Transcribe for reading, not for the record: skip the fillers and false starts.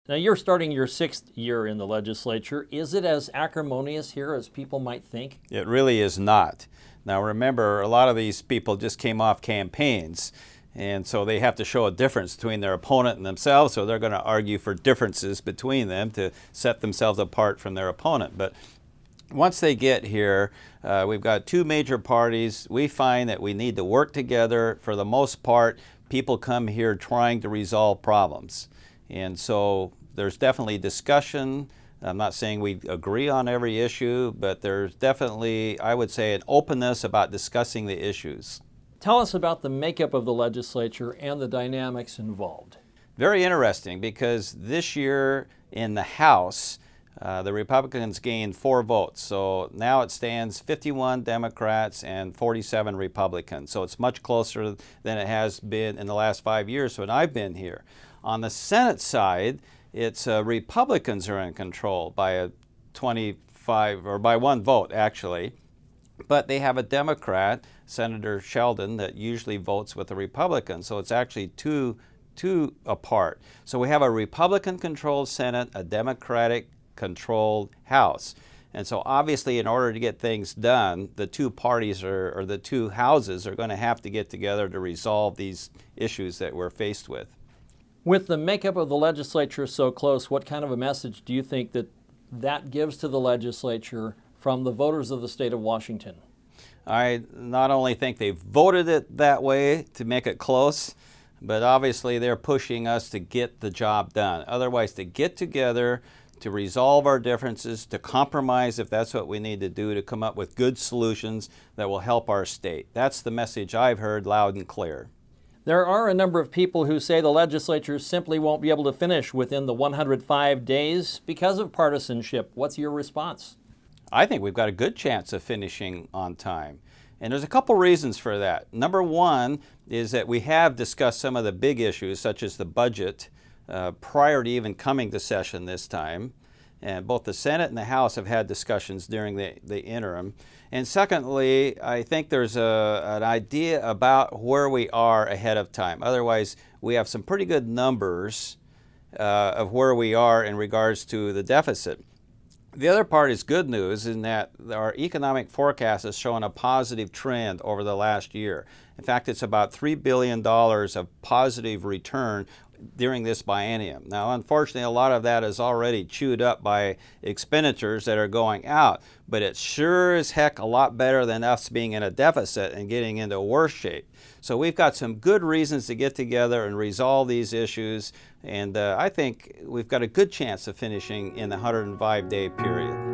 Now, you're starting your 6th year in the legislature. Is it as acrimonious here as people might think? It really is not. Now remember, a lot of these people just came off campaigns, and so they have to show a difference between their opponent and themselves, so they're going to argue for differences between them to set themselves apart from their opponent. But once they get here, we've got two major parties. We find that we need to work together. For the most part, people come here trying to resolve problems. And so there's definitely discussion. I'm not saying we agree on every issue, but there's definitely, I would say, an openness about discussing the issues. Tell us about the makeup of the legislature and the dynamics involved. Very interesting, because this year in the House, the Republicans gained 4 votes. So now it stands 51 Democrats and 47 Republicans. So it's much closer than it has been in the last 5 years when I've been here. On the Senate side, it's Republicans are in control by a 25, or by 1 vote actually. But they have a Democrat, Senator Sheldon, that usually votes with the Republicans. So it's actually two apart. So we have a Republican-controlled Senate, a Democratic-controlled House. And so obviously, in order to get things done, the two parties or the two houses are going to have to get together to resolve these issues that we're faced with. With the makeup of the legislature so close, what kind of a message do you think that gives to the legislature from the voters of the state of Washington? I not only think they voted it that way to make it close, but obviously they're pushing us to get the job done. Otherwise, to get together, to resolve our differences, to compromise if that's what we need to do, to come up with good solutions that will help our state. That's the message I've heard loud and clear. There are a number of people who say the legislature simply won't be able to finish within the 105 days because of partisanship. What's your response? I think we've got a good chance of finishing on time. And there's a couple reasons for that. Number one is that we have discussed some of the big issues, such as the budget, prior to even coming to session this time. And both the Senate and the House have had discussions during the interim. And secondly, I think there's an idea about where we are ahead of time. Otherwise, we have some pretty good numbers of where we are in regards to the deficit. The other part is good news in that our economic forecast is showing a positive trend over the last year. In fact, it's about $3 billion of positive return during this biennium. Now, unfortunately, a lot of that is already chewed up by expenditures that are going out, but it's sure as heck a lot better than us being in a deficit and getting into worse shape. So we've got some good reasons to get together and resolve these issues, and I think we've got a good chance of finishing in the 105-day period.